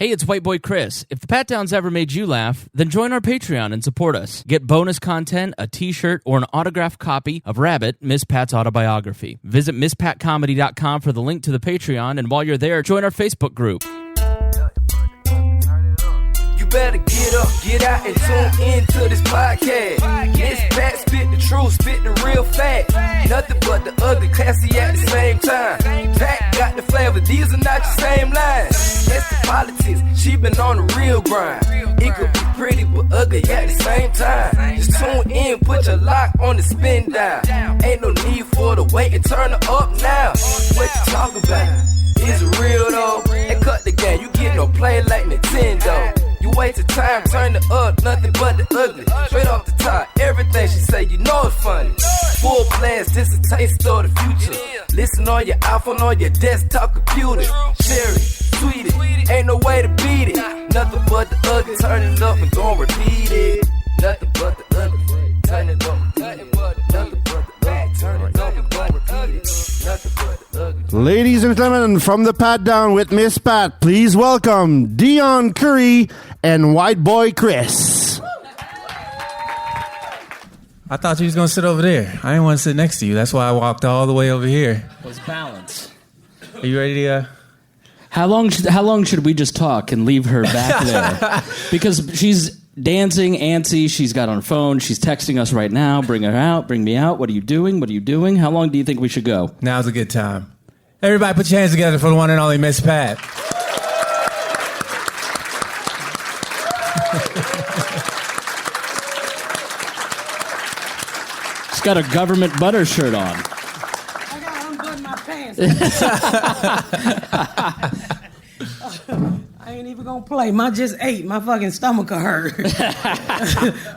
Hey, it's White Boy Chris. If the Patdown's ever made you laugh, then join our Patreon and support us. Get bonus content, a t-shirt, or an autographed copy of Rabbit, Miss Pat's autobiography. Visit MissPatComedy.com for the link to the Patreon, and while you're there, join our Facebook group. You better get up, get out, and tune into this podcast. Miss Pat spit the truth, spit the real fact. Nothing but the ugly, classy at the same time. Pat got the flavor, these are not your same lines. That's the politics, she been on the real grind. It could be pretty but ugly at the same time. Just tune in, put your lock on the spin down. Ain't no need for the wait and turn it up now. What you talking about? Is it real though? And cut the game, you get no play like Nintendo. You wasted time, turn it up, nothing but the ugly. Straight off the top, everything she say, you know it's funny. Full blast, this a taste of the future. Listen on your iPhone, on your desktop computer. Share it, tweet it, ain't no way to beat it. Nothing but the ugly, turn it up and gon' repeat it. Nothing but the ugly, turn it up, nothing but the ugly, turn it up and gon' repeat it. Nothing but the ugly. Ladies and gentlemen, from the Patdown with Miss Pat, please welcome Deon Curry and White Boy Chris. I thought you was gonna sit over there. I didn't want to sit next to you. That's why I walked all the way over here. It was balance. Are you ready to... How long should we just talk and leave her back there? Because she's dancing, antsy, she's got on her phone, she's texting us right now, bring her out, bring me out, what are you doing, what are you doing? How long do you think we should go? Now's a good time. Everybody put your hands together for the one and only Miss Pat. She's got a government butter shirt on. I gotta unbutton my pants. I ain't even gonna play. I just ate. My fucking stomach hurt.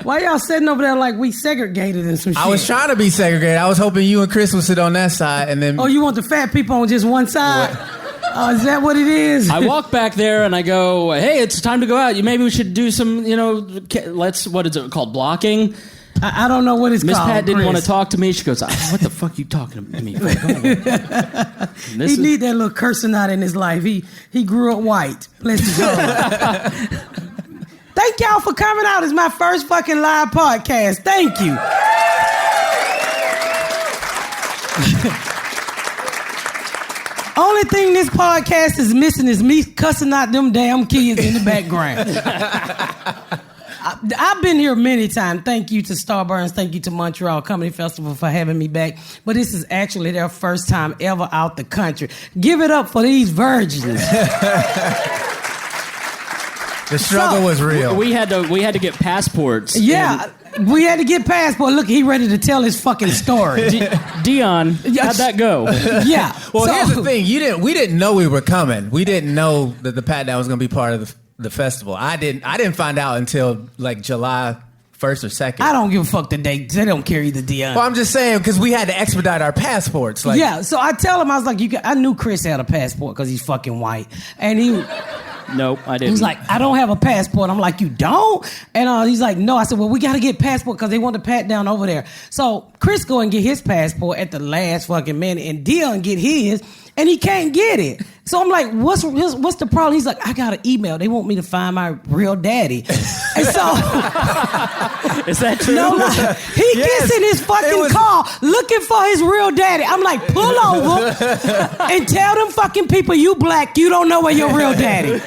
Why y'all sitting over there like we segregated and some shit? I was trying to be segregated. I was hoping you and Chris would sit on that side and then... Oh, you want the fat people on just one side? Is that what it is? I walk back there and I go, hey, it's time to go out. Maybe we should do some, what is it called, blocking? I don't know what it's Miss called. Pat didn't Chris. want to talk to me. She goes, what the fuck you talking to me for? He need that little cursing out in his life. He grew up white. Let's go. Thank y'all for coming out. It's my first fucking live podcast. Thank you. Only thing this podcast is missing is me cussing out them damn kids in the background. I've been here many times. Thank you to Starburns. Thank you to Montreal Comedy Festival for having me back. But this is actually their first time ever out the country. Give it up for these virgins. The struggle was real. We had to get passports. Yeah, we had to get passport. Look, he ready to tell his fucking story. Dion, how'd that go? Yeah. Well, here's the thing. We didn't know we were coming. We didn't know that the Patdown was going to be part of the festival. I didn't find out until like July 1st or 2nd. I don't give a fuck the date. They don't care either, Dion. Well, I'm just saying because we had to expedite our passports. Like, yeah, so I tell him, I was like, I knew Chris had a passport because he's fucking white. And he... Nope, I didn't. He's like, I don't have a passport. I'm like, you don't? And he's like, no. I said, well, we got to get passport because they want to pat down over there. So Chris go and get his passport at the last fucking minute, and Deon get his, and he can't get it. So I'm like, what's the problem? He's like, I got an email. They want me to find my real daddy. And so... Is that true? No, like, he gets in his fucking car looking for his real daddy. I'm like, pull over and tell them fucking people you black, you don't know where your real daddy.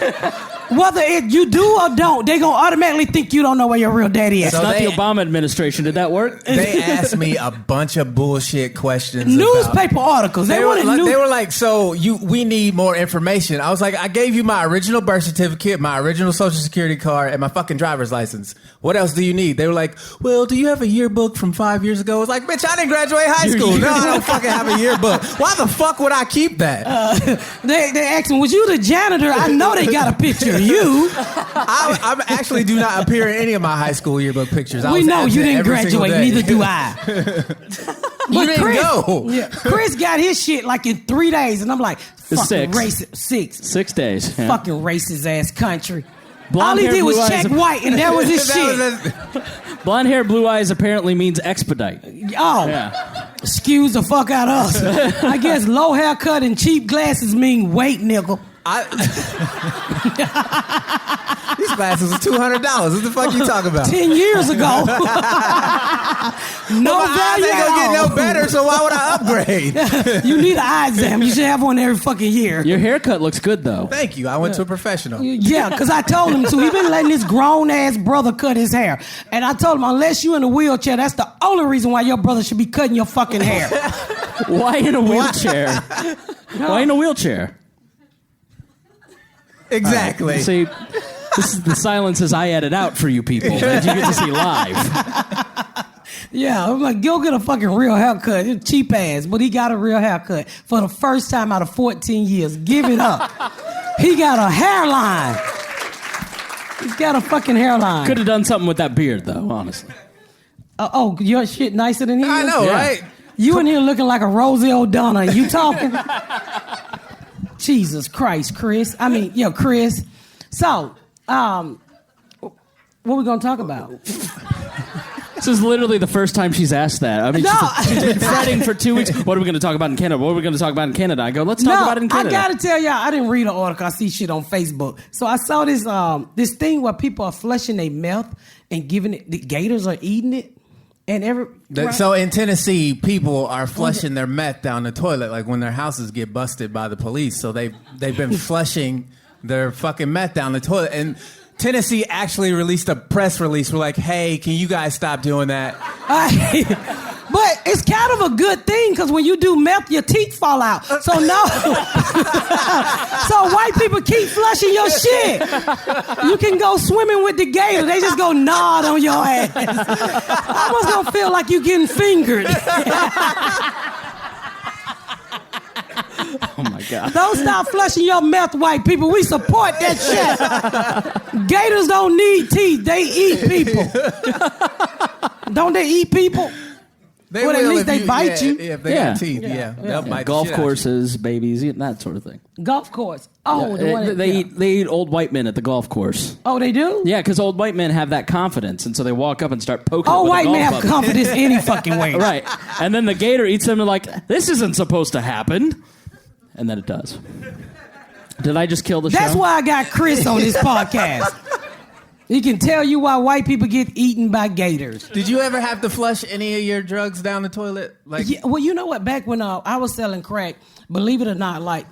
Whether you do or don't, they gonna automatically think you don't know where your real daddy is. It's not the Obama administration. Did that work? They asked me a bunch of bullshit questions. Newspaper articles. They were like, so we need more information. I was like, I gave you my original birth certificate, my original social security card, and my fucking driver's license. What else do you need? They were like, well, do you have a yearbook from 5 years ago? I was like, bitch, I didn't graduate high school. No, I don't fucking have a yearbook. Why the fuck would I keep that? They asked me, was you the janitor? I know they got a picture of you. I actually do not appear in any of my high school yearbook pictures. We know you didn't graduate. Neither do I. You didn't go. Yeah, Chris got his shit like in 3 days, and I'm like, fucking racist. 6 days. Yeah. Fucking racist ass country. Blonde All he hair, did was blue check eyes. white, and that was his shit. Blonde hair, blue eyes apparently means expedite. Oh, yeah. Excuse the fuck out of us. I guess low haircut and cheap glasses mean wait, nigga. These glasses are $200. What the fuck you talking about? 10 years ago. No my eyes value ain't at gonna get all. no better, so why would I upgrade? You need an eye exam. You should have one every fucking year. Your haircut looks good, though. Thank you. I went to a professional. Yeah, because I told him to. He been letting his grown-ass brother cut his hair. And I told him, unless you in a wheelchair, that's the only reason why your brother should be cutting your fucking hair. Why in a wheelchair? Why in a wheelchair? Exactly. See, this is the silences I edit out for you people that you get to see live. Yeah, I'm like, go get a fucking real haircut. It's cheap ass, but he got a real haircut for the first time out of 14 years. Give it up. He got a hairline. He's got a fucking hairline. Could have done something with that beard, though, honestly. Oh, your shit nicer than his? I know, Yeah. right? You in here looking like a Rosie O'Donnell. You talking? Jesus Christ, Chris. Chris. So, what we gonna talk about? This is literally the first time she's asked that. I mean, No. she's been fretting for 2 weeks. What are we going to talk about in Canada? What are we going to talk about in Canada? I go, let's talk about it in Canada. I gotta tell y'all, I didn't read an article. I see shit on Facebook. So I saw this thing where people are flushing their meth and giving it. The gators are eating it, and So in Tennessee, people are flushing their meth down the toilet, like when their houses get busted by the police. So they've been flushing their fucking meth down the toilet. And Tennessee actually released a press release. We're like, hey, can you guys stop doing that? But it's kind of a good thing because when you do meth, your teeth fall out. So no. So white people keep flushing your shit. You can go swimming with the gator. They just go nod on your ass. I was gonna feel like you getting fingered. Oh, my God. Don't stop flushing your meth, white people. We support that shit. Gators don't need teeth. They eat people. Don't they eat people? They Well, at will least if they bite you. If they Yeah. got teeth, yeah. They'll bite the Golf shit out you. courses, babies, that sort of thing. Golf course. Oh, the one They eat old white men at the golf course. Oh, they do? Yeah, because old white men have that confidence, and so they walk up and start poking. Oh, it with white a men golf have club. confidence any fucking way. Right, and then the gator eats them and like, this isn't supposed to happen, and then it does. Did I just kill the show? That's why I got Chris on this podcast. He can tell you why white people get eaten by gators. Did you ever have to flush any of your drugs down the toilet? Like, Yeah, well, you know what? Back when I was selling crack, believe it or not, like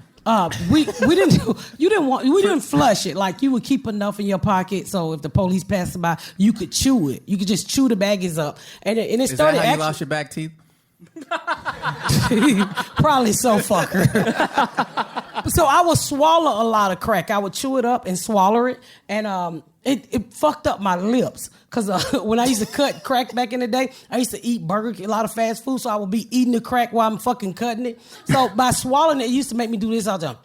we didn't flush it. Like you would keep enough in your pocket so if the police passed by, you could chew it. You could just chew the baggies up, and it is started. that how you lost your back teeth? Probably so, fucker. So I would swallow a lot of crack. I would chew it up and swallow it, and it fucked up my lips. Because when I used to cut crack back in the day, I used to eat Burger King, a lot of fast food, so I would be eating the crack while I'm fucking cutting it. So by swallowing it, it used to make me do this all the time.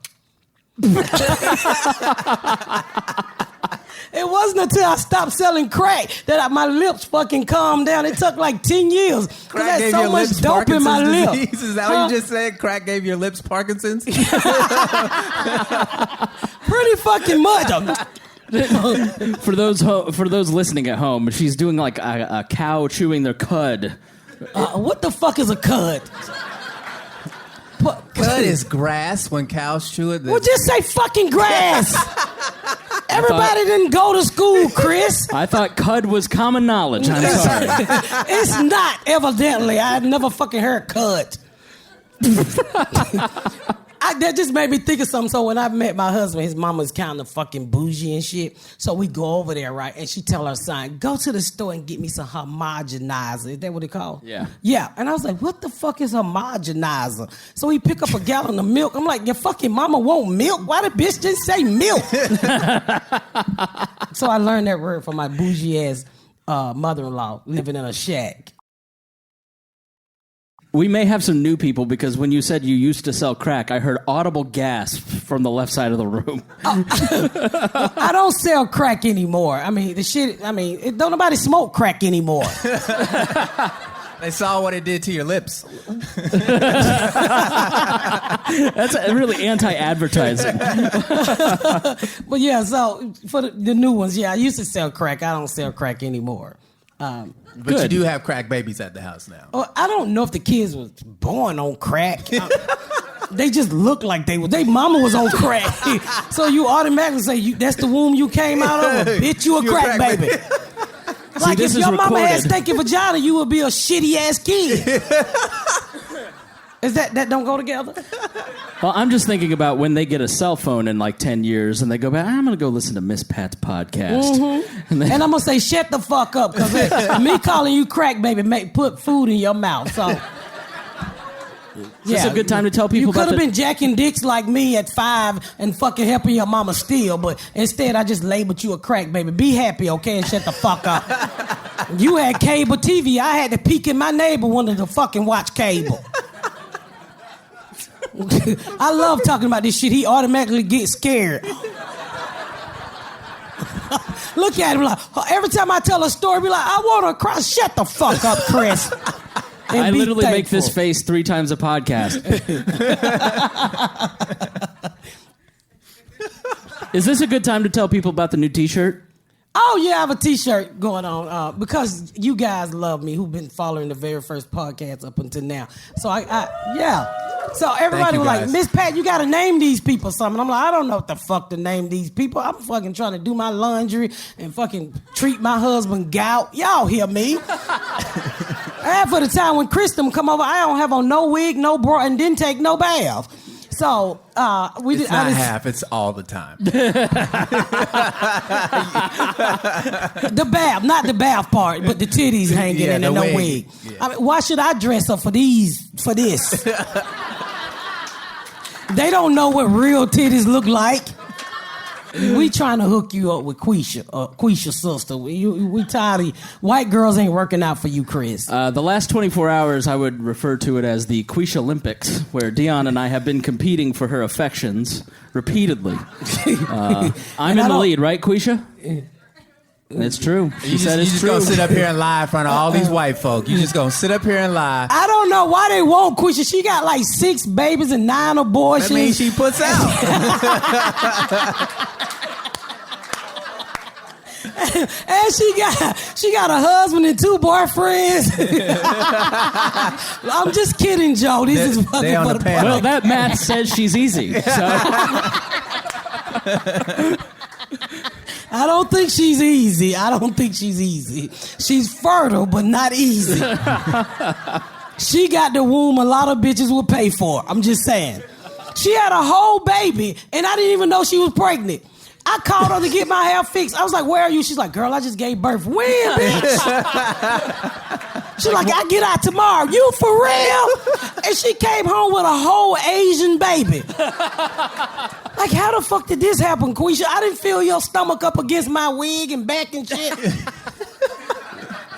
It wasn't until I stopped selling crack that my lips fucking calmed down. It took like 10 years. Because I had so much dope in my lips. Disease? Is that what you just said? Crack gave your lips Parkinson's? Pretty fucking much. For those listening at home, she's doing like a cow chewing their cud. What the fuck is a cud? Cud is grass when cows chew it. Well, just say fucking grass. Everybody didn't go to school, Chris. I thought cud was common knowledge. I'm sorry. It's not, evidently. I've never fucking heard cud. That just made me think of something. So when I met my husband, his mama's kind of fucking bougie and shit. So we go over there, right? And she tell her son, go to the store and get me some homogenizer. Is that what it called? Yeah. Yeah. And I was like, what the fuck is homogenizer? So he pick up a gallon of milk. I'm like, your fucking mama want milk? Why the bitch didn't say milk? So I learned that word from my bougie ass mother-in-law living in a shack. We may have some new people because when you said you used to sell crack, I heard audible gasp from the left side of the room. I don't sell crack anymore. I mean, don't nobody smoke crack anymore. They saw what it did to your lips. That's really anti-advertising. But yeah, so for the new ones, yeah, I used to sell crack. I don't sell crack anymore. But Good. you do have crack babies at the house now. I don't know if the kids was born on crack. They just look like they were. They mama was on crack. So you automatically say, that's the womb you came out of? Well, bitch, you a crack baby. Like this if is your mama had recorded. stinky vagina, you would be a shitty ass kid. Is that don't go together? Well, I'm just thinking about when they get a cell phone in like 10 years and they go back, I'm going to go listen to Miss Pat's podcast. And I'm going to say, shut the fuck up, because me calling you crack baby put food in your mouth. So, It's a good time to tell people you about could have been jacking dicks like me at 5 and fucking helping your mama steal, but instead I just labeled you a crack baby. Be happy, okay, and shut the fuck up. You had cable TV. I had to peek in my neighbor wanted to fucking watch cable. I love talking about this shit. He automatically gets scared. Look at him like, every time I tell a story, be like, I want to cry. Shut the fuck up, Chris. And I be literally make thankful. this face 3 times a podcast. Is this a good time to tell people about the new T-shirt? Oh, yeah, I have a T-shirt going on because you guys love me who've been following the very first podcast up until now. So, yeah. So everybody was like, Miss Pat, you got to name these people something. I'm like, I don't know what the fuck to name these people. I'm fucking trying to do my laundry and fucking treat my husband gout. Y'all hear me? And for the time when Chris them come over, I don't have on no wig, no bra, and didn't take no bath. So we It's did. not half, it's all the time. The bath, not the bath part, but the titties hanging in and no wig. Yeah. I mean, why should I dress up for this? They don't know what real titties look like. We trying to hook you up with Quisha's sister. We tired of white girls ain't working out for you, Chris. The last 24 hours, I would refer to it as the Quisha Olympics, where Deon and I have been competing for her affections repeatedly. I'm in the lead, right, Quisha? It's true. She said it's true. You just gonna sit up here and lie in front of all these white folk. You just gonna sit up here and lie. I don't know why they want Quisha. She got like 6 babies and 9 abortions. That means she puts out. And she got a husband and 2 boyfriends. I'm just kidding, Joe. This is fucking on for the the panel. Well, that math says she's easy. So. I don't think she's easy. She's fertile, but not easy. She got the womb a lot of bitches will pay for. I'm just saying. She had a whole baby, and I didn't even know she was pregnant. I called her to get my hair fixed. I was like, where are you? She's like, girl, I just gave birth. When, bitch? She's like, I get out tomorrow. You for real? And she came home with a whole Asian baby. Like, how the fuck did this happen, Quisha? I didn't feel your stomach up against my wig and back and shit.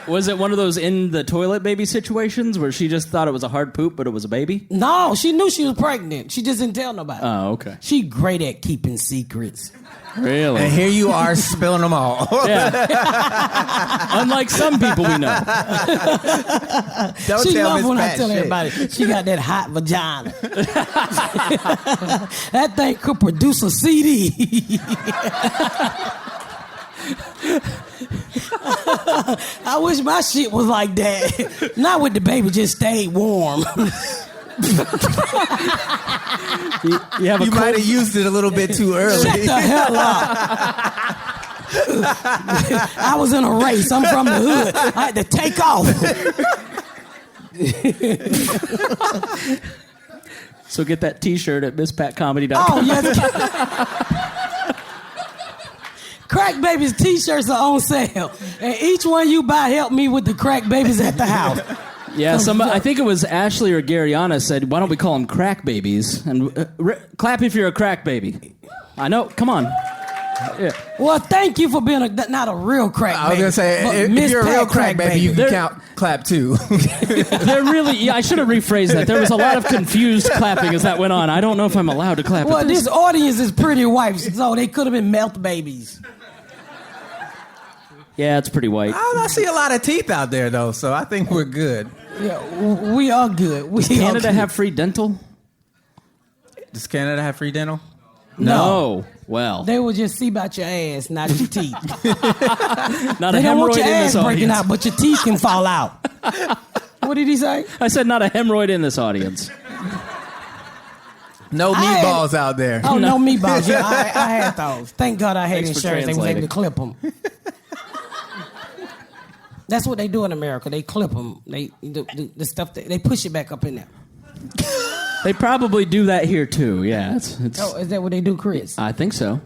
Was it one of those in the toilet baby situations where she just thought it was a hard poop, but it was a baby? No, she knew she was pregnant. She just didn't tell nobody. Oh, okay. She great at keeping secrets. Really? And here you are spilling them all. Yeah. Unlike some people we know. Don't She tell loves Miss when I Pat tell shit. everybody she got that hot vagina. That thing could produce a CD. I wish my shit was like that. Not with the baby just stayed warm. You might have used it a little bit too early. Shut the hell up. I was in a race. I'm from the hood. I had to take off. So get that T-shirt at MissPatComedy.com. Oh, yes. Crack Babies T-shirts are on sale. And each one you buy help me with the Crack Babies at the house. Yeah, I think it was Ashley or Garyana said, why don't we call them crack babies? And clap if you're a crack baby. I know, come on. Yeah. Well, thank you for being not a real crack baby. I was going to say, if you're a real crack baby, you can clap too. They're really, yeah, I should have rephrased that. There was a lot of confused clapping as that went on. I don't know if I'm allowed to clap Well, at this audience is pretty white, so they could have been melt babies. Yeah, it's pretty white. I see a lot of teeth out there, though, so I think we're good. Yeah, we are good. Does Canada have free dental? Does Canada have free dental? No. Well. They will just see about your ass, not your teeth. Not They a don't want hemorrhoid your in ass this breaking audience. out, but your teeth can fall out. What did he say? I said not a hemorrhoid in this audience. No meatballs out there. Oh, no meatballs. Yeah, I had those. Thank God I had Thanks for insurance. They was able to translating. clip them. That's what they do in America. They clip them. The stuff they push it back up in there. They probably do that here too. Yeah. It's, Oh, is that what they do, Chris? I think so.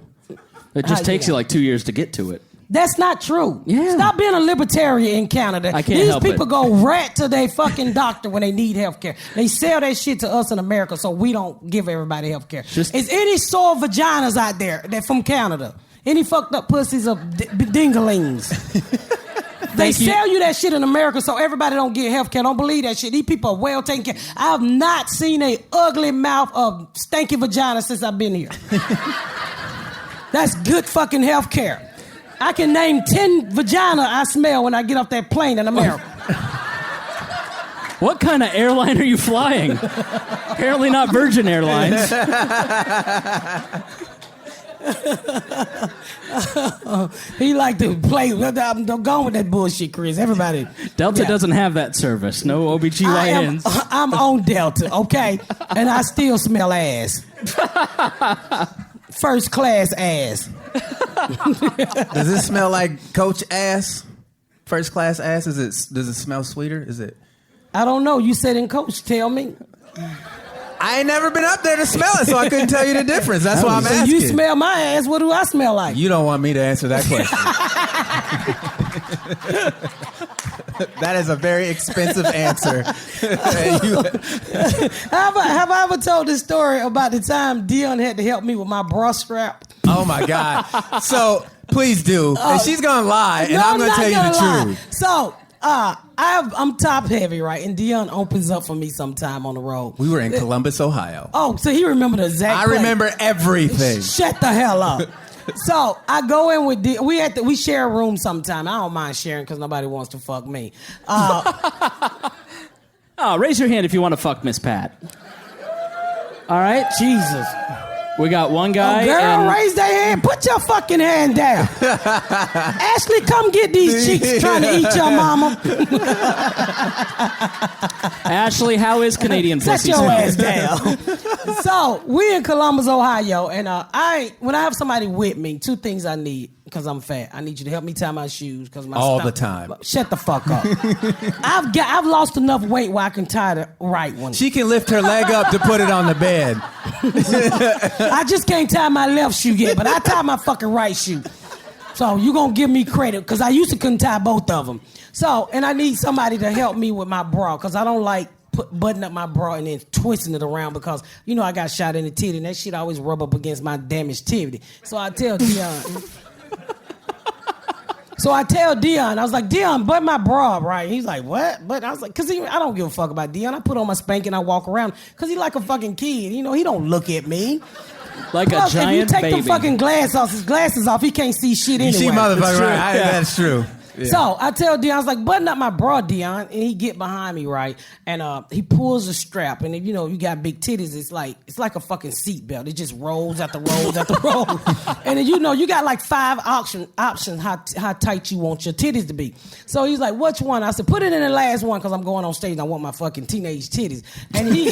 It just takes you like 2 years to get to it. That's not true. Yeah. Stop being a libertarian in Canada. I can't These help people it. go rat to their fucking doctor when they need health care. They sell that shit to us in America, so we don't give everybody health care. Is any sore vaginas out there that from Canada? Any fucked up pussies of dinglings? They sell you that shit in America so everybody don't get health care. Don't believe that shit. These people are well taken care. I have not seen a ugly mouth of stanky vagina since I've been here. That's good fucking health care. I can name 10 vagina I smell when I get off that plane in America. What kind of airline are you flying? Apparently not Virgin Airlines. He like to play. I'm going with that bullshit, Chris. Everybody. Delta doesn't have that service. No OBGYNs. I'm on Delta, okay? And I still smell ass. First class ass. Does it smell like Coach ass? First class ass? Does it smell sweeter? Is it? I don't know. You said in Coach. Tell me. I ain't never been up there to smell it, so I couldn't tell you the difference. That's why I'm So asking. you smell my ass. What do I smell like? You don't want me to answer that question. That is a very expensive answer. Have I ever told this story about the time Deon had to help me with my bra strap? Oh my God. So please do. And she's gonna lie, and I'm gonna tell you the truth. So I'm top heavy, right? And Deon opens up for me sometime on the road. We were in Columbus, Ohio. Oh, so he remembered the exact I place. remember everything. Shut the hell up. So I go in with we share a room sometime. I don't mind sharing because nobody wants to fuck me. Raise your hand if you want to fuck Miss Pat. All right? Jesus. We got one guy. Girl, raise their hand. Put your fucking hand down. Ashley, come get these cheeks trying to eat your mama. Ashley, how is Canadian Set pussy? your ass down. So we in Columbus, Ohio, and when I have somebody with me, two things I need because I'm fat. I need you to help me tie my shoes because my all stomach, the time. Shut the fuck up. I've lost enough weight where I can tie the right one. She can lift her leg up to put it on the bed. I just can't tie my left shoe yet, but I tie my fucking right shoe. So you gonna give me credit because I used to couldn't tie both of them. So, and I need somebody to help me with my bra because I don't like buttoning up my bra and then twisting it around because, you know, I got shot in the titty and that shit always rub up against my damaged titty. So I tell Deon... I was like, Deon, button my bra, right? He's like, what? But I was like, because I don't give a fuck about Deon. I put on my spank and I walk around because he like a fucking kid. You know, he don't look at me. Like a giant baby. If you take them fucking glasses off, he can't see shit anyway. You see motherfucker, right? That's true. Yeah. So I tell Deon, I was like, button up my bra, Deon. And he get behind me, right? And he pulls the strap. And if, you know, you got big titties, it's like a fucking seatbelt. It just rolls after rolls after rolls. And then, you know, you got like 5 options how tight you want your titties to be. So he's like, which one? I said, put it in the last one because I'm going on stage and I want my fucking teenage titties. And he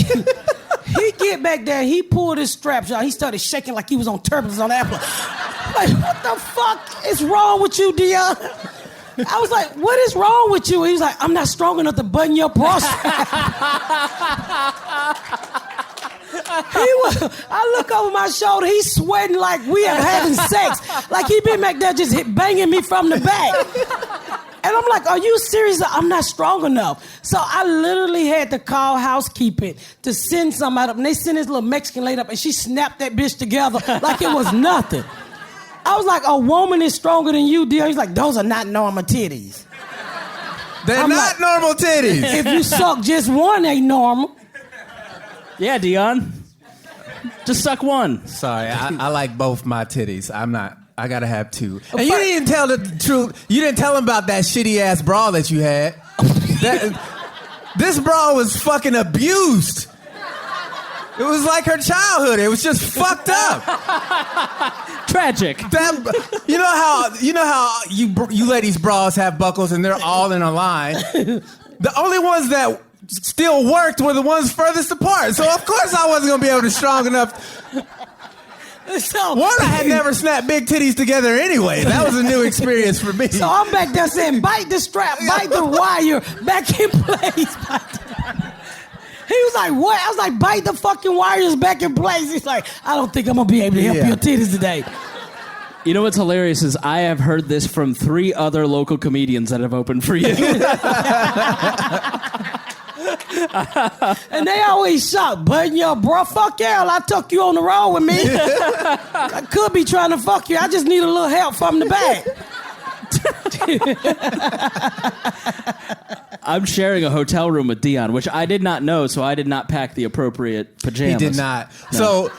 get back there, he pulled his straps out. He started shaking like he was on turbulence on Apple. Like, what the fuck is wrong with you, Deon? I was like, what is wrong with you? He was like, I'm not strong enough to button your bra strap. I look over my shoulder, he's sweating like we are having sex. Like he been back there just banging me from the back. And I'm like, are you serious? I'm not strong enough. So I literally had to call housekeeping to send somebody up. And they sent this little Mexican lady up and she snapped that bitch together like it was nothing. I was like, a woman is stronger than you, dear. He's like, those are not normal titties. They're not normal titties. If you suck just one, ain't normal. Yeah, Deon. Just suck one. Sorry, I like both my titties. I gotta have 2. And you didn't tell the truth. You didn't tell him about that shitty ass bra that you had. This bra was fucking abused. It was like her childhood. It was just fucked up. Tragic. You know how you ladies' bras have buckles and they're all in a line. The only ones that still worked were the ones furthest apart. So of course I wasn't gonna be able to strong enough. So, One, I had never snapped big titties together anyway. That was a new experience for me. So I'm back there saying, bite the strap, bite the wire, back in place. He was like, what? I was like, bite the fucking wires back in place. He's like, I don't think I'm going to be able to help your titties today. You know what's hilarious is I have heard this from 3 other local comedians that have opened for you. And they always shout, but yo, bro, fuck yeah, I took you on the road with me. I could be trying to fuck you. I just need a little help from the back. I'm sharing a hotel room with Deon, which I did not know, so I did not pack the appropriate pajamas. He did not. No.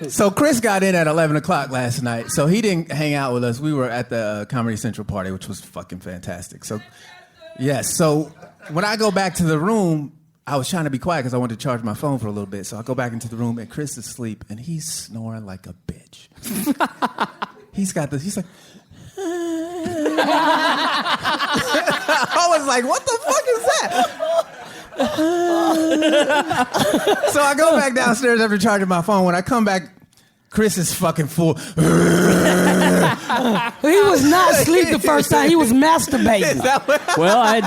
So Chris got in at 11 o'clock last night, so he didn't hang out with us. We were at the Comedy Central party, which was fucking fantastic. So, yes. So when I go back to the room, I was trying to be quiet because I wanted to charge my phone for a little bit. So I go back into the room, and Chris is asleep, and he's snoring like a bitch. He's got this. He's like... I was like, what the fuck is that? So I go back downstairs after charging my phone. When I come back, Chris is fucking full. He was not asleep the first time. He was masturbating. Well,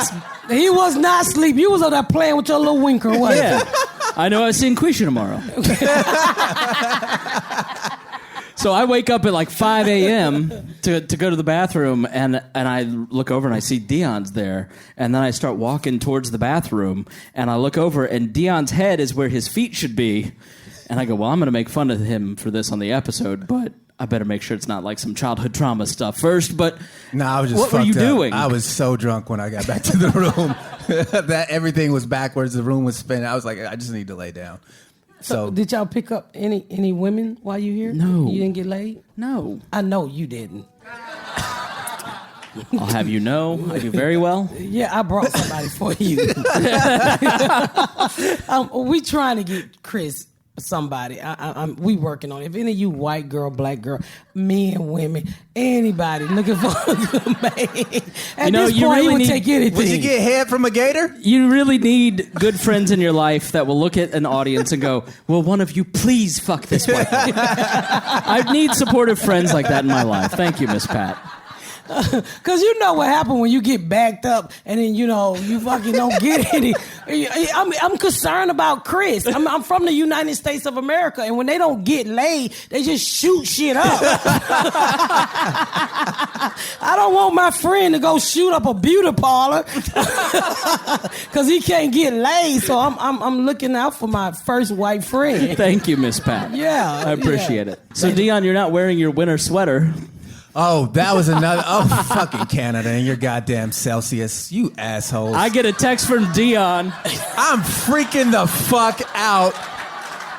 He was not asleep. You was on there playing with your little winker, wasn't yeah. I know I was seeing Quisha tomorrow. So I wake up at like 5 a.m. to go to the bathroom, and I look over and I see Deon's there. And then I start walking towards the bathroom, and I look over, and Deon's head is where his feet should be. And I go, well, I'm going to make fun of him for this on the episode, but I better make sure it's not like some childhood trauma stuff first. But no, I was just what were you doing? I was so drunk when I got back to the room that everything was backwards. The room was spinning. I was like, I just need to lay down. So did y'all pick up any women while you here? No. You didn't get laid? No. I know you didn't. I'll have you know, I do very well. Yeah, I brought somebody for you. We trying to get Chris somebody. We working on it. If any of you white girl, black girl, men, women, anybody looking for a good man, at this point, he would take anything. Would you get head from a gator? You really need good friends in your life that will look at an audience and go, will one of you please fuck this white girl? I need supportive friends like that in my life. Thank you, Miss Pat. Because you know what happened when you get backed up and then, you fucking don't get any. I'm concerned about Chris. I'm from the United States of America, and when they don't get laid, they just shoot shit up. I don't want my friend to go shoot up a beauty parlor because he can't get laid, so I'm looking out for my first white friend. Thank you, Miss Pat. Yeah. I appreciate it. So, Deon, you're not wearing your winter sweater. Oh, that was another... Oh, fucking Canada and your goddamn Celsius. You assholes. I get a text from Deon. I'm freaking the fuck out.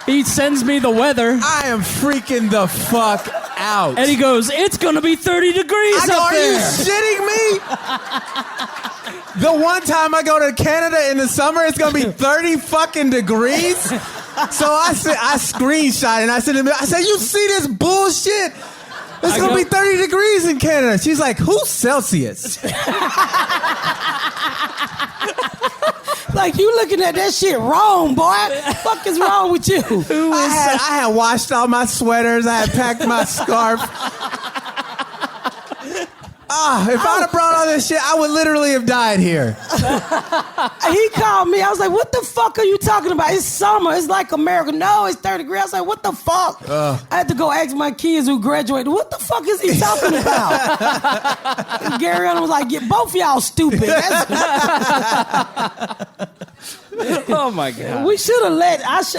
He sends me the weather. I am freaking the fuck out. And he goes, it's going to be 30 degrees up there. Are you shitting me? The one time I go to Canada in the summer, it's going to be 30 fucking degrees? So I screenshot and I said, you see this bullshit? It's going to be 30 degrees in Canada. She's like, who's Celsius? Like, you looking at that shit wrong, boy. What the fuck is wrong with you? I had washed all my sweaters. I had packed my scarf. If I'd have brought all this shit, I would literally have died here. He called me. I was like, what the fuck are you talking about? It's summer. It's like America. No, it's 30 degrees. I was like, what the fuck? I had to go ask my kids who graduated, what the fuck is he talking about? Gary was like, both of y'all stupid. Oh, my God. We should have let... I was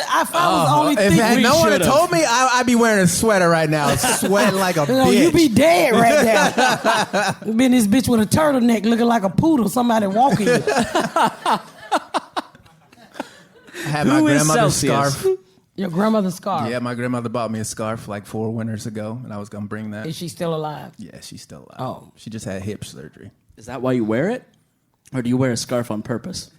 only thinking... If no one had told me, I'd be wearing a sweater right now, sweating like a bitch. You be dead right now. Been this bitch with a turtleneck looking like a poodle, somebody walking you. I had my grandmother's scarf. Your grandmother's scarf? Yeah, my grandmother bought me a scarf like 4 winters ago, and I was going to bring that. Is she still alive? Yeah, she's still alive. Oh. She just had hip surgery. Is that why you wear it? Or do you wear a scarf on purpose?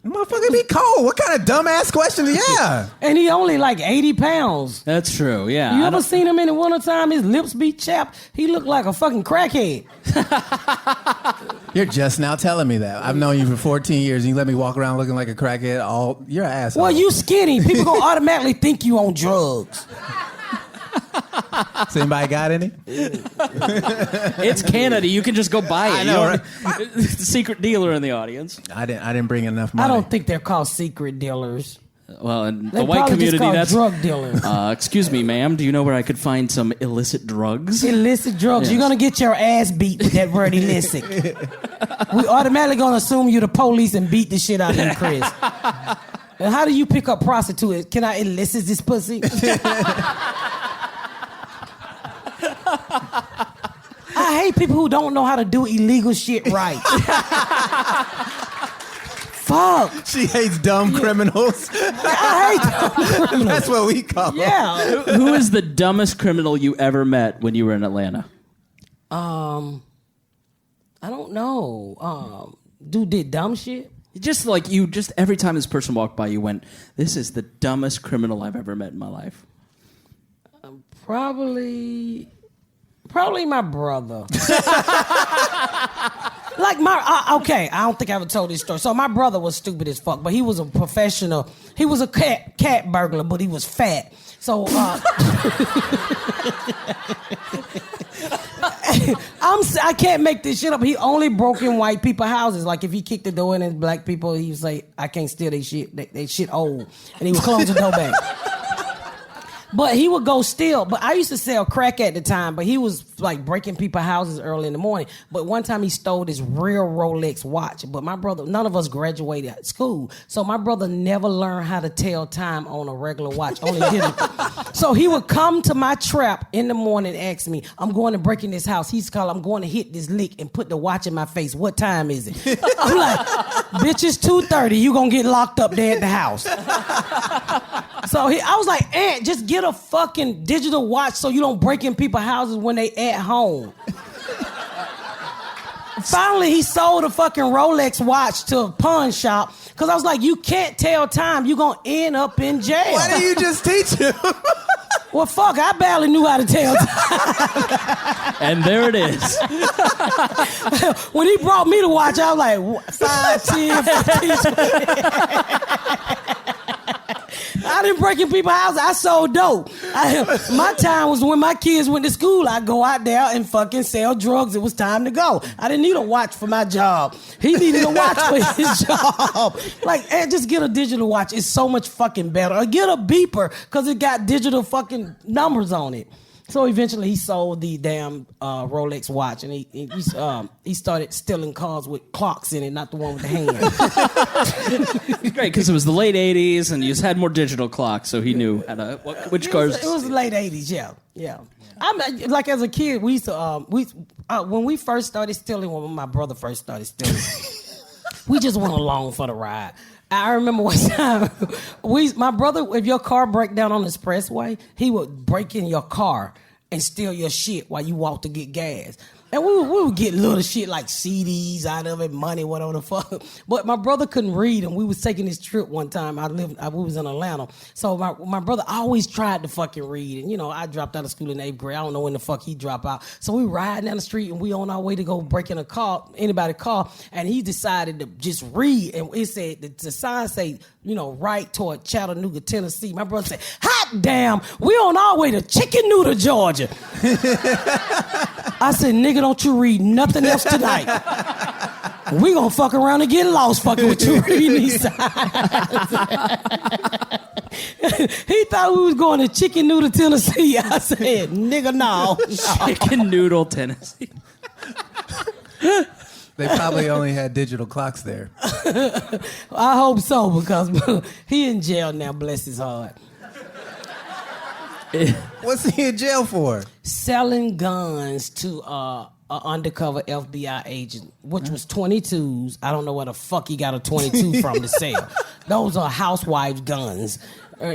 Motherfucker be cold. What kind of dumbass question? Yeah. And he only like 80 pounds. That's true, yeah. You ever seen him in the wintertime? His lips be chapped. He looked like a fucking crackhead. You're just now telling me that. I've known you for 14 years and you let me walk around looking like a crackhead. You're an asshole. Well, you skinny. People gonna automatically think you on drugs. So anybody got any? It's Canada. You can just go buy it. I know, right? The secret dealer in the audience. I didn't bring enough money. I don't think they're called secret dealers. Well, in They the white probably just community, call that's drug dealers. Excuse me, ma'am. Do you know where I could find some illicit drugs? Illicit drugs. Yes. You're gonna get your ass beat with that word illicit. We automatically gonna assume you're the police and beat the shit out of you, Chris. And how do you pick up prostitutes? Can I elicit this pussy? I hate people who don't know how to do illegal shit right. Fuck. She hates dumb criminals. I hate dumb criminals. That's what we call them. Yeah. Who is the dumbest criminal you ever met when you were in Atlanta? I don't know. Dude did dumb shit. Just every time this person walked by, you went, "This is the dumbest criminal I've ever met in my life." Probably my brother. Okay, I don't think I ever told this story. So my brother was stupid as fuck, but he was a professional. He was a cat burglar, but he was fat. So I can't make this shit up. He only broke in white people houses. Like if he kicked the door in and black people, he was like, I can't steal their shit. They shit old. And he would close the door back. But he would go steal. But I used to sell crack at the time, but he was like breaking people's houses early in the morning. But one time he stole this real Rolex watch. But my brother, none of us graduated at school. So my brother never learned how to tell time on a regular watch, only digital. So he would come to my trap in the morning and ask me, I'm going to break in this house. He's called, I'm going to hit this lick and put the watch in my face. What time is it? I'm like, bitch, it's 2:30. You going to get locked up there at the house. So I was like, Aunt, just get a fucking digital watch so you don't break in people's houses when they at home. Finally, he sold a fucking Rolex watch to a pawn shop because I was like, you can't tell time. You're going to end up in jail. Why didn't you just teach him? Well, fuck, I barely knew how to tell time. And there it is. When he brought me the watch, I was like, 5, 10, 15, 20. I didn't break in people's houses. I sold dope. My time was when my kids went to school. I'd go out there and fucking sell drugs. It was time to go. I didn't need a watch for my job. He needed a watch for his job. Like, hey, just get a digital watch. It's so much fucking better. Or get a beeper because it got digital fucking numbers on it. So eventually he sold the damn Rolex watch, and he started stealing cars with clocks in it, not the one with the hand. Great, because it was the late 80s, and you just had more digital clocks, so he knew how to, which cars. It was the late 80s, yeah. I'm like, as a kid, we used to when we first started stealing, when my brother first started stealing, we just went along for the ride. I remember one time, my brother, if your car break down on the expressway, he would break in your car and steal your shit while you walk to get gas. And we would get little shit like CDs out of it, money, whatever the fuck. But my brother couldn't read, and we was taking this trip one time. We was in Atlanta. So my brother always tried to fucking read. And, I dropped out of school in 8th grade. I don't know when the fuck he dropped out. So we riding down the street, and we on our way to go break in anybody's car. And he decided to just read. And it said, the sign say, right toward Chattanooga, Tennessee. My brother said, hot damn, we on our way to Chicken Noodle, Georgia. I said, nigga, don't you read nothing else tonight. We gonna fuck around and get lost fucking with you reading these signs. He thought we was going to Chicken Noodle, Tennessee. I said, nigga, no. Chicken Noodle, Tennessee. They probably only had digital clocks there. I hope so, because he in jail now, bless his heart. What's he in jail for? Selling guns to an undercover FBI agent, which was 22s. I don't know where the fuck he got a 22 from to sell. Those are housewives' guns.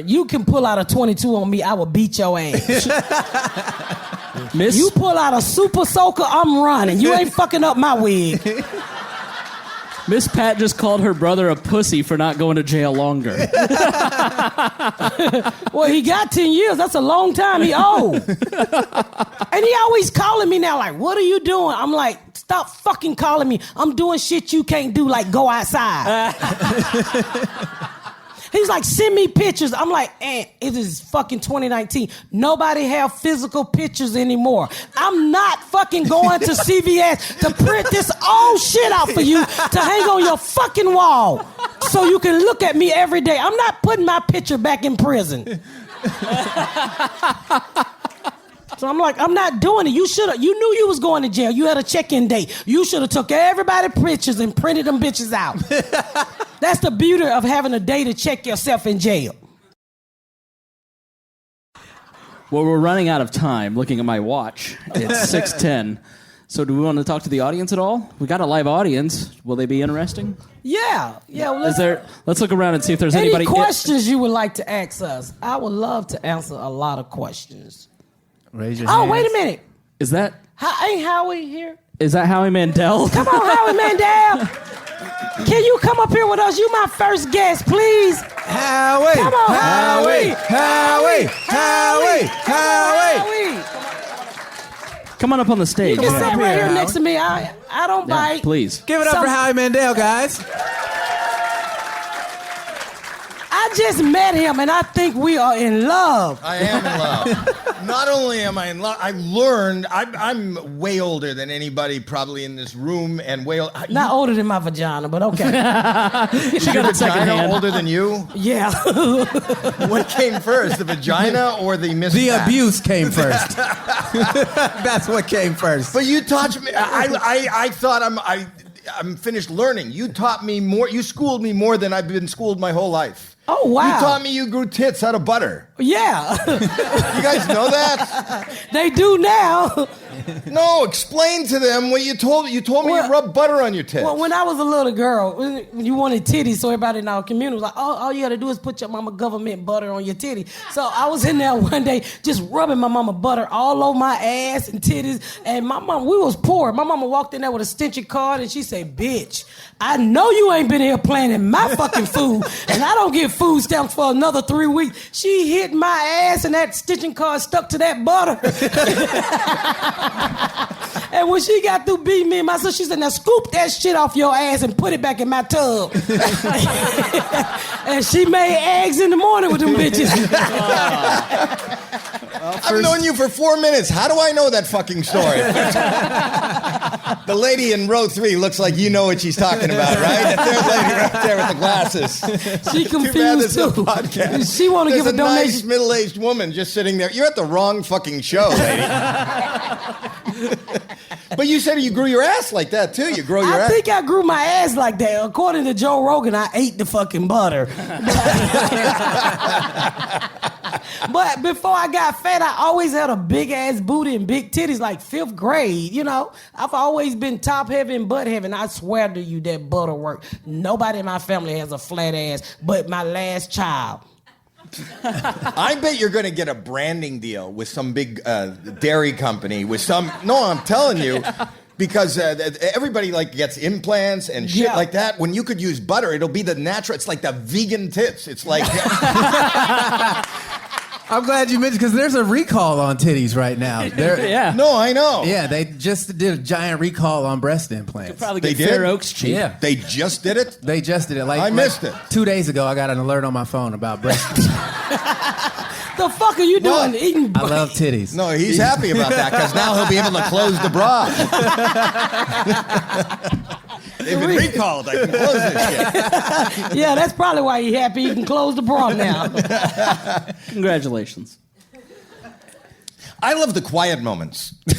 You can pull out a 22 on me, I will beat your ass. Miss? You pull out a super soaker, I'm running. You ain't fucking up my wig. Miss Pat just called her brother a pussy for not going to jail longer. Well, he got 10 years. That's a long time. He old. And he always calling me now like, what are you doing? I'm like, stop fucking calling me. I'm doing shit you can't do, like go outside. He's like, send me pictures. I'm like, it is fucking 2019. Nobody have physical pictures anymore. I'm not fucking going to CVS to print this old shit out for you to hang on your fucking wall so you can look at me every day. I'm not putting my picture back in prison. So I'm like, I'm not doing it. You knew you was going to jail. You had a check-in date. You should have took everybody pictures and printed them bitches out. That's the beauty of having a day to check yourself in jail. Well, we're running out of time. Looking at my watch, it's 6:10. So do we want to talk to the audience at all? We got a live audience. Will they be interesting? Yeah. Well, let's look around and see if there's any anybody. Questions you would like to ask us? I would love to answer a lot of questions. Raise your hands. Oh, wait a minute. Is that? Ain't Howie here? Is that Howie Mandell? Come on, Howie Mandel. Can you come up here with us? You my first guest, please. Howie. Come on, Howie. Howie. Come on up on the stage. You can sit right here Howie. next to me. I don't bite. Please. Give it up for Howie Mandell, guys. I just met him, and I think we are in love. I am in love. Not only am I in love, I learned. I'm way older than anybody probably in this room, and Not older than my vagina, but okay. She got it secondhand. Older than you? Yeah. What came first, the vagina or the Miss The Pat? abuse came first. That's what came first. But you taught me. I thought I'm finished learning. You taught me more. You schooled me more than I've been schooled my whole life. Oh, wow. You taught me you grew tits out of butter. Yeah. You guys know that? They do now. No, explain to them what you told me. You told me you rub butter on your tits. Well, when I was a little girl, when you wanted titties, so everybody in our community was like, oh, all you got to do is put your mama government butter on your titty. So I was in there one day just rubbing my mama butter all over my ass and titties. And my mama, we was poor. My mama walked in there with a stenching card and she said, bitch, I know you ain't been here planning my fucking food, and I don't get food stamps for another 3 weeks. She hit my ass, and that stitching card stuck to that butter. And when she got through beating me and my sister, she said, now scoop that shit off your ass and put it back in my tub. And she made eggs in the morning with them bitches. I've known you for 4 minutes. How do I know that fucking story? The lady in row 3 looks like you know what she's talking about, right? That third lady right there with the glasses. She Too bad confused this is a too. podcast. She want to give a There's nice donation. middle-aged woman just sitting there. You're at the wrong fucking show, lady. But you said you grew your ass like that too. You grow your I ass. think I grew my ass like that. According to Joe Rogan, I ate the fucking butter. But before I got fat, I always had a big ass booty and big titties, like 5th grade. You know, I've always been top heavy and butt heavy. And I swear to you, that butter work. Nobody in my family has a flat ass, but my last child. I bet you're going to get a branding deal with some big dairy company with some. No, I'm telling you. Because everybody like gets implants and shit like that. When you could use butter, it'll be the natural. It's like the vegan tits. It's like. I'm glad you mentioned, because there's a recall on titties right now. Yeah. No, I know. Yeah, they just did a giant recall on breast implants. Probably They get Fair did? Oaks cheap. Yeah. They just did it. They just did it. I missed it. 2 days ago, I got an alert on my phone about breast. The fuck are you doing? What? Eating. I love titties. No, he's happy about that because now he'll be able to close the bra. They've been recalled. I can close this shit. Yeah, that's probably why he's happy. He can close the bra now. Congratulations. I love the quiet moments. It's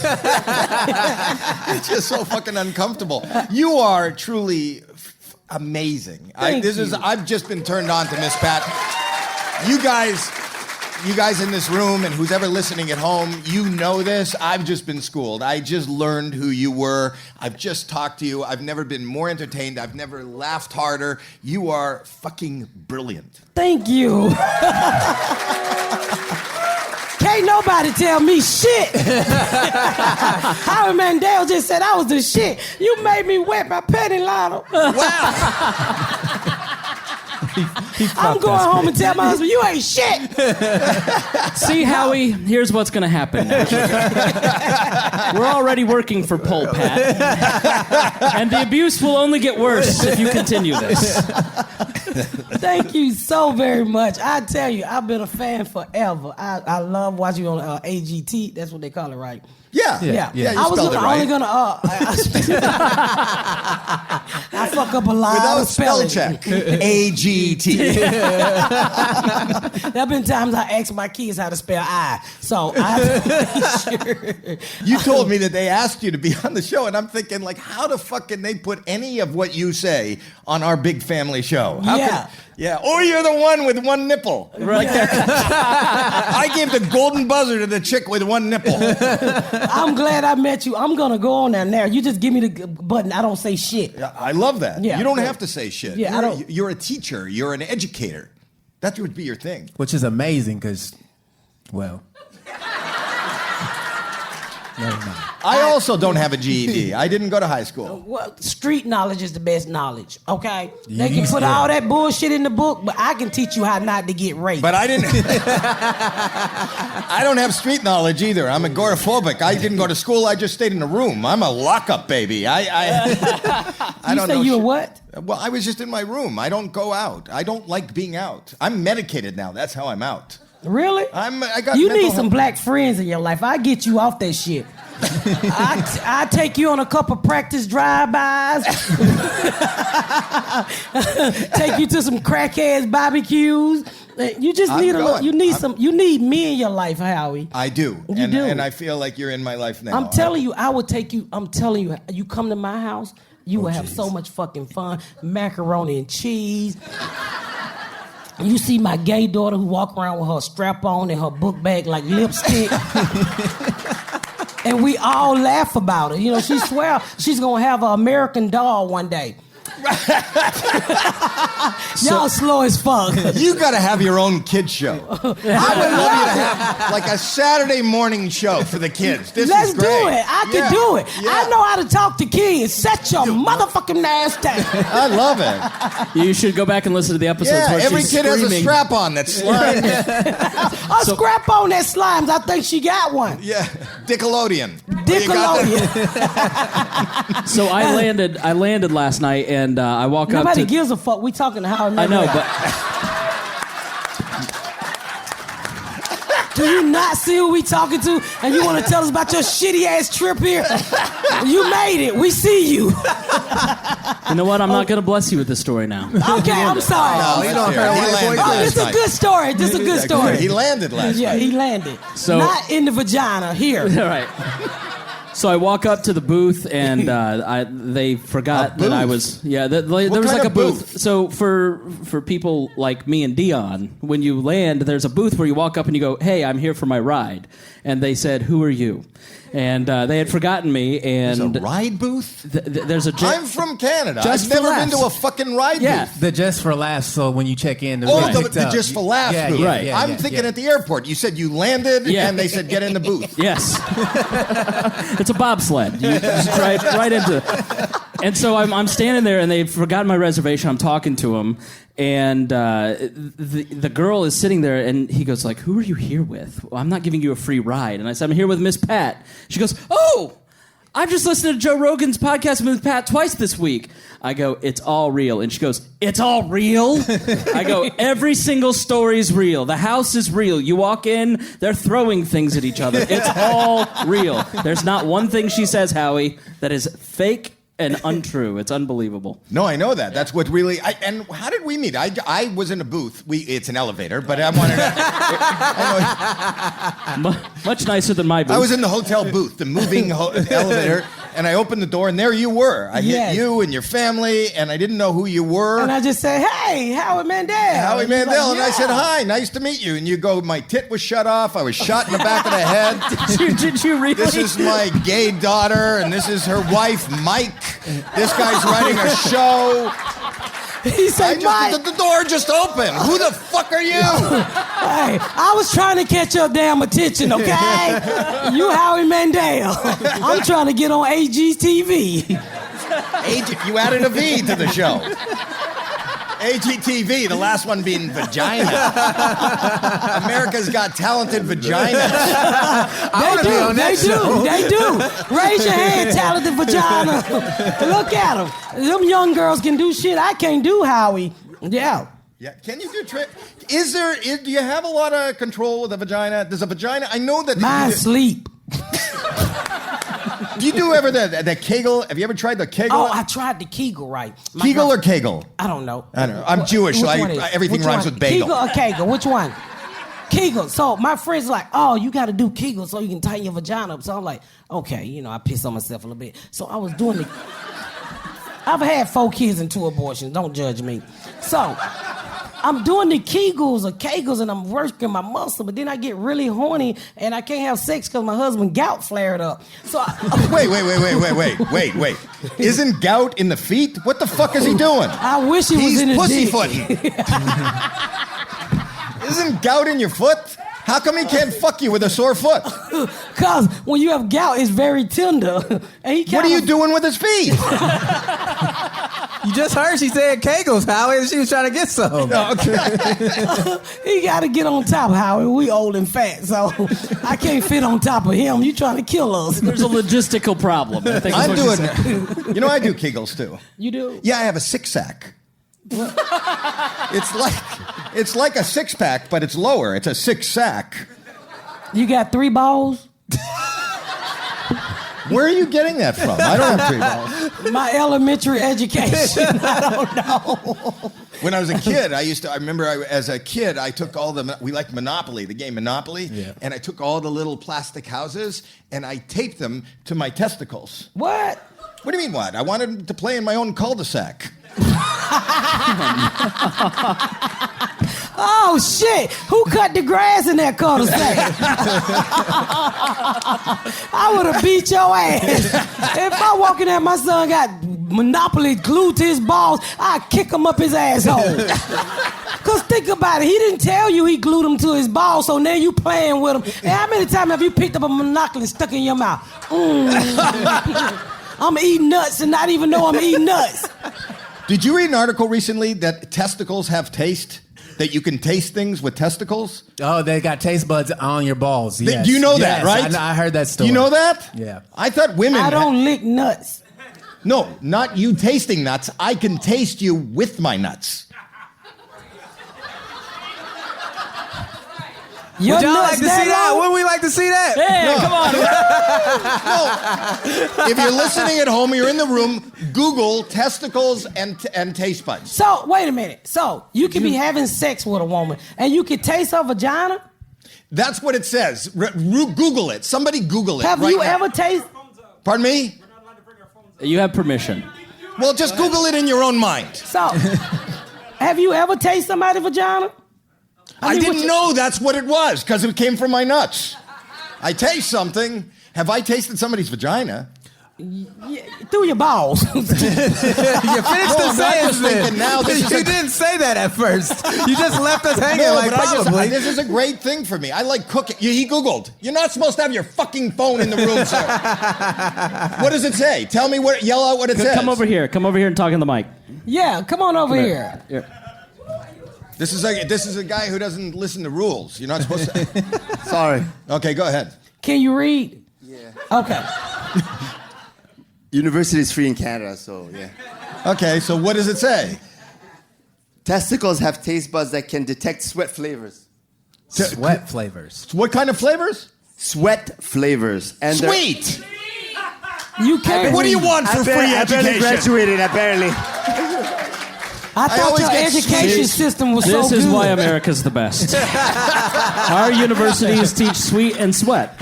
just so fucking uncomfortable. You are truly amazing. Thank you. I've just been turned on to Miss Pat. You guys in this room and who's ever listening at home, you know this. I've just been schooled. I just learned who you were. I've just talked to you. I've never been more entertained. I've never laughed harder. You are fucking brilliant. Thank you. Can't nobody tell me shit. Howie Mandell just said I was the shit. You made me wet my panty liner. Wow. I'm going home and tell my husband, you ain't shit. See, Howie, here's what's going to happen. We're already working for Pole Pat. And the abuse will only get worse if you continue this. Thank you so very much. I tell you, I've been a fan forever. I love watching you on AGT. That's what they call it, right? Yeah. Yeah. You I was spelled it right. only gonna. I fuck up a lot Without of spell spelling. check. AGT. There have been times I asked my kids how to spell I, so I have to make sure. You told me that they asked you to be on the show, and I'm thinking, like, how the fuck can they put any of what you say on our big family show? How Yeah. Yeah. Or you're the one with one nipple. Right. Like that. I gave the golden buzzer to the chick with one nipple. I'm glad I met you. I'm gonna go on there now. You just give me the button. I don't say shit. Yeah, I love that. Yeah. You don't have to say shit. Yeah, I don't- You're a teacher. You're an educator. That would be your thing. Which is amazing because, well. Never mind. I also don't have a GED. I didn't go to high school. Well, street knowledge is the best knowledge, okay? They can put all that bullshit in the book, but I can teach you how not to get raped. But I didn't. I don't have street knowledge either. I'm agoraphobic. I didn't go to school. I just stayed in a room. I'm a lockup baby. I you don't say know. you're what? Well, I was just in my room. I don't go out. I don't like being out. I'm medicated now. That's how I'm out. Really? I got you mental need some health- black friends in your life. I get you off that shit. I take you on a couple practice drive-bys. Take you to some crack-ass barbecues. You just need you need me in your life, Howie. I do. You do. And I feel like you're in my life now. I'm telling you, I would take you. I'm telling you, you come to my house, you will have so much fucking fun. Macaroni and cheese. You see my gay daughter who walk around with her strap on and her book bag like lipstick. And we all laugh about it. You know, she swear she's gonna have an American Doll one day. Y'all slow as fuck. You got to have your own kids show. I would love you to have like a Saturday morning show for the kids. Let's is great. do it. I can do it. Yeah. I know how to talk to kids. Set your motherfucking ass down. I love it. You should go back and listen to the episodes Yeah, where every she's kid has a screaming. strap on that's slime. A scrap on that slimes. I think she got one. Yeah, Dickelodeon. Dickelodeon. So I landed last night, and I walk up Nobody to... gives a fuck. We talking to Howie I know, Mandel. but... Do you not see who we talking to? And you want to tell us about your shitty ass trip here? You made it. We see you. You know what? I'm not going to bless you with this story now. Okay, I'm sorry. No, you don't have This is a good story. This is a good story. He landed last Yeah, night. he landed. So- Not in the vagina. Here. All right. So I walk up to the booth, and they forgot that I was. Yeah, there was kind like a of booth. booth? So for people like me and Deon, when you land, there's a booth where you walk up and you go, "Hey, I'm here for my ride." And they said, "Who are you?" And they had forgotten me. And There's a ride booth? there's a. I'm from Canada. Just I've for never been laughs. to a fucking ride Yeah. booth. The Just for Laughs, so when you check in, Oh, they the picked up. Just for Laughs Yeah, booth. yeah, Right. yeah, I'm yeah, thinking yeah. at the airport. You said you landed, Yeah. and they said get in the booth. Yes. It's a bobsled. You just drive right into it. And so I'm standing there, and they've forgotten my reservation. I'm talking to them, and the girl is sitting there, and he goes like, "Who are you here with?" "Well, I'm not giving you a free ride." And I said, "I'm here with Miss Pat." She goes, "Oh, I've just listened to Joe Rogan's podcast with Miss Pat twice this week." I go, "It's all real." And she goes, "It's all real?" I go, "Every single story's real. The house is real. You walk in, they're throwing things at each other. It's all real. There's not one thing she says, Howie, that is fake and untrue. It's unbelievable." No, I know that. That's what really. And how did we meet? I was in a booth. It's an elevator, but I wanted to. Much nicer than my booth. I was in the hotel booth, the moving elevator, and I opened the door, and there you were. I Yes. hit you and your family, and I didn't know who you were. And I just said, "Hey, Howie Mandel." Howie And he's Mandel, like, and I "Yeah." said, "Hi, nice to meet you." And you go, "My tit was shut off. I was shot in the back of the head. Did you really? This is my gay daughter, and this is her wife, Mike. This guy's writing a show." He said, Mike. The door just opened. Who the fuck are you? Hey, I was trying to catch your damn attention, okay? You Howie Mandell. I'm trying to get on AGTV. You added a V to the show. AGTV, the last one being vagina. America's Got Talented Vaginas. They do. Raise your hand, talented vagina. Look at them. Them young girls can do shit I can't do, Howie. Yeah. Yeah. Can you do trick? Do you have a lot of control with a vagina? Does a vagina? I know that. Mine sleep. Do you do ever the Kegel? Have you ever tried the Kegel? Oh, I tried the Kegel, right. Kegel or Kegel? I don't know. I'm Jewish, so everything rhymes with bagel. Kegel or Kegel? Which one? Kegel. So my friend's like, oh, you got to do Kegel so you can tighten your vagina up. So I'm like, okay, I pissed on myself a little bit. So I was doing I've had 4 kids and 2 abortions. Don't judge me. So I'm doing the Kegels or Kegels and I'm working my muscle, but then I get really horny and I can't have sex because my husband gout flared up. So Wait. Isn't gout in the feet? What the fuck is he doing? I wish he was in his pussyfooting. Isn't gout in your foot? How come he can't fuck you with a sore foot? Because when you have gout, it's very tender. And what are you doing with his feet? You just heard she said Kegels, Howie, and she was trying to get some. Okay. He got to get on top, Howie. We old and fat, so I can't fit on top of him. You trying to kill us. There's a logistical problem. I think I'm doing it. I do Kegels too. You do? Yeah, I have a 6-sack. It's like a 6-pack, but it's lower. It's a 6-sack. You got 3 balls? Where are you getting that from? I don't have 3 balls. My elementary education. I don't know. When I was a kid, I remember as a kid, I took we liked Monopoly, the game Monopoly, and I took all the little plastic houses and I taped them to my testicles. What? What do you mean what? I wanted to play in my own cul-de-sac. Oh, shit. Who cut the grass in that cul-de-sac? I would have beat your ass. If I walk in there, my son got Monopoly glued to his balls, I'd kick him up his asshole. Because think about it. He didn't tell you he glued them to his balls, so now you playing with him. And how many times have you picked up a Monopoly and stuck in your mouth? I'm eating nuts and not even know I'm eating nuts. Did you read an article recently that testicles have taste? That you can taste things with testicles? Oh, they got taste buds on your balls. Yes. Do you know that, right? I heard that story. You know that? Yeah. I thought women... I don't lick nuts. No, not you tasting nuts. I can taste you with my nuts. Would y'all like to see that? Would we like to see that? Hey, come on. No. If you're listening at home, you're in the room, Google testicles and taste buds. So, wait a minute. So, you could be having sex with a woman and you could taste her vagina? That's what it says. Google it. Somebody Google it. Have you ever tasted... Pardon me? You have permission. Well, just Google it in your own mind. So, have you ever tasted somebody's vagina? I didn't know that's what it was because it came from my nuts. I taste something. Have I tasted somebody's vagina? Yeah, through your balls. You finished the sentence. You didn't say that at first. You just left us hanging probably. This is a great thing for me. I like cooking. He Googled. You're not supposed to have your fucking phone in the room, sir. What does it say? Tell me yell out what it says. Come over here. Come over here and talk in the mic. Yeah, come on over here. This is a guy who doesn't listen to rules. You're not supposed to. Sorry. Okay, go ahead. Can you read? Yeah. Okay. University is free in Canada, so yeah. Okay, so what does it say? Testicles have taste buds that can detect sweat flavors. Sweat flavors. What kind of flavors? Sweat flavors. And sweet. You can't. What do you want for free education? I barely graduated. I thought your education system was so good. This is why America's the best. Our universities teach sweet and sweat.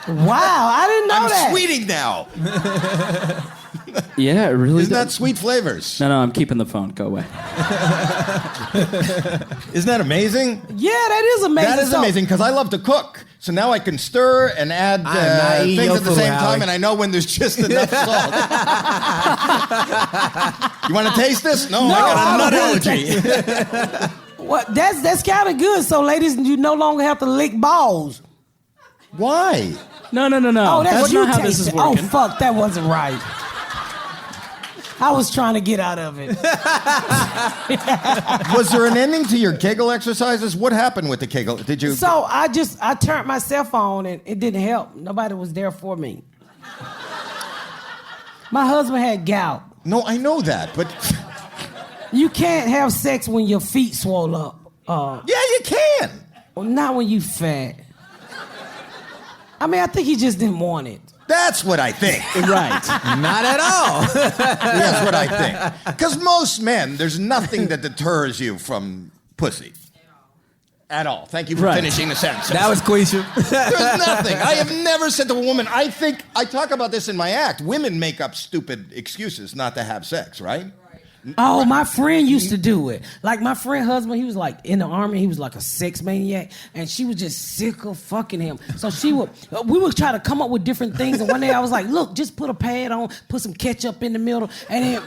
Wow, I didn't know that. I'm sweeting now. Yeah, it really Isn't that does. sweet flavors? No, I'm keeping the phone. Go away. Isn't that amazing? Yeah, that is amazing. That is amazing because I love to cook. So now I can stir and add not eating things your at the food, same time, Howie. and I know when there's just enough salt. You want to taste this? No, I got a nut allergy. What? That's kind of good. So, ladies, you no longer have to lick balls. Why? No. Oh, that's you not how this is tasting. Oh, working. fuck, that wasn't right. I was trying to get out of it. Was there an ending to your Kegel exercises? What happened with the Kegel? Did you? So I turned my cell phone and it didn't help. Nobody was there for me. My husband had gout. No, I know that, but You can't have sex when your feet swole up. yeah, you can. Well, not when you fat. I mean, I think he just didn't want it. That's what I think. Right. Not at all. That's what I think. Because most men, there's nothing that deters you from pussy. At all. Thank you for finishing the sentence. That was Quisha. There's nothing. I have never said to a woman, I talk about this in my act. Women make up stupid excuses not to have sex, right? Oh, my friend used to do it. Like my friend husband, he was like in the army. He was like a sex maniac, and she was just sick of fucking him. So we would try to come up with different things. And one day I was like, "Look, just put a pad on, put some ketchup in the middle," and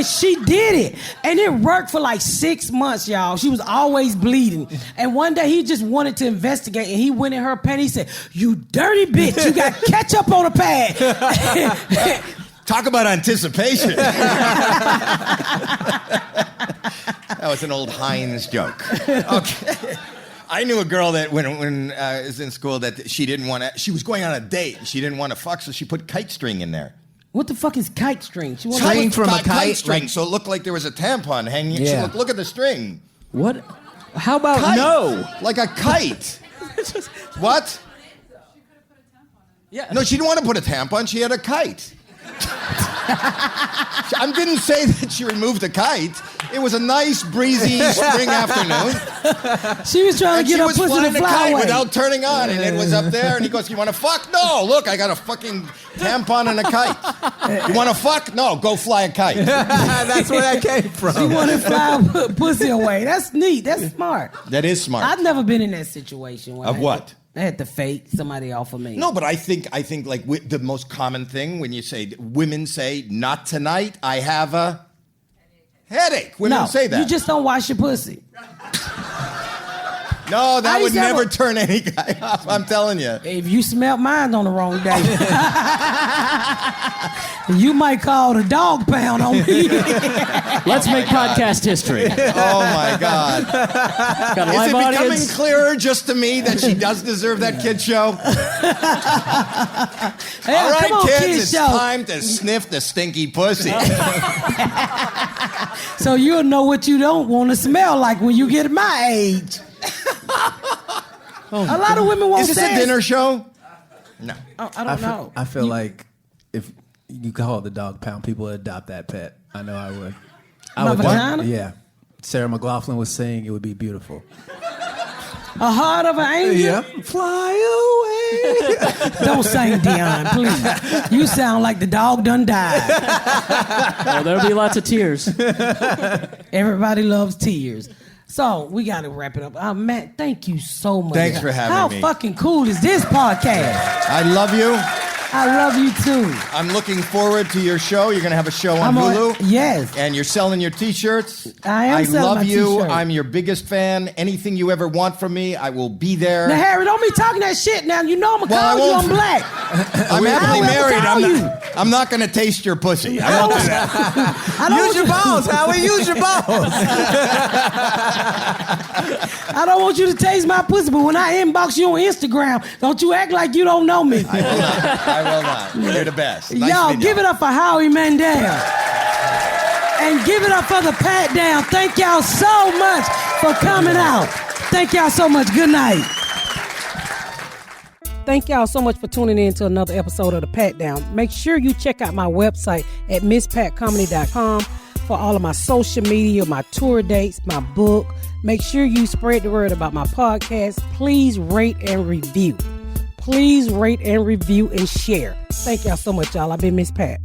she did it, and it worked for like 6 months, y'all. She was always bleeding, and one day he just wanted to investigate, and he went in her pad. He said, "You dirty bitch, you got ketchup on a pad." Talk about anticipation. That was an old Heinz joke. Okay. I knew a girl that when I was in school that she didn't want to, she was going on a date. She didn't want to fuck, so she put kite string in there. What the fuck is kite string? She wanted String from a kite? string, Like- so it looked like there was a tampon hanging. Yeah. She look at the string. What? How about Kite. no? Like a kite. What? Yeah. No, she didn't want to put a tampon. She had a kite. I didn't say that she removed the kite. It was a nice, breezy spring afternoon. She was trying And to she get her was pussy flying to the fly kite away. without turning on, and it was up there. And he goes, "You want to fuck? No, look, I got a fucking tampon and a kite. You want to fuck? No, go fly a kite." That's where that came from. She wanted to fly her pussy away. That's neat. That's smart. That is smart. I've never been in that situation. Where Of what? I had to fake somebody off of me. No, but I think like the most common thing when you say women say, "Not tonight, I have a headache." Women say that. You just don't wash your pussy. No, that I would used to have never a- turn any guy off. I'm telling you. If you smelled mine on the wrong day, you might call the dog pound on me. Let's make podcast history. Oh my God. Got a Is live it becoming audience. clearer just to me that she does deserve that kid show? Hey, All right, come on, kids, kid it's show. time to sniff the stinky pussy. So you'll know what you don't want to smell like when you get my age. A lot of women won't Is this say a dinner show? No. I don't know. I feel like if you call the dog pound, people would adopt that pet. I know I would. My vagina? Yeah. Sarah McLachlan was saying it would be beautiful. A heart of an angel. Yeah. Fly away. Don't sing, Deon, please. You sound like the dog done died. Oh, there'll be lots of tears. Everybody loves tears. So we got to wrap it up. Matt, thank you so much. Thanks for having me. How fucking cool is this podcast? I love you. I love you too. I'm looking forward to your show. You're going to have a show on Hulu. Yes. And you're selling your T-shirts. I am selling love my you. T-shirt. I'm your biggest fan. Anything you ever want from me, I will be there. Now, Harry, don't be talking that shit now. You know I'm going to Well, I call you won't. on black. I'm happily I will married. tell you. I'm not going to taste your pussy. I won't do that. I don't Use want your you- balls, Howie. Use your balls. I don't want you to taste my pussy, but when I inbox you on Instagram, don't you act like you don't know me. I will not. I will not. You're the best. Nice Y'all, meeting give it up for Howie Mandel. And give it up for the Patdown. Thank y'all so much for coming out. Thank y'all so much. Good night. Thank y'all so much for tuning in to another episode of the Patdown. Make sure you check out my website at misspatcomedy.com for all of my social media, my tour dates, my book. Make sure you spread the word about my podcast. Please rate and review. Please rate and review and share. Thank y'all so much, y'all. I've been Miss Pat.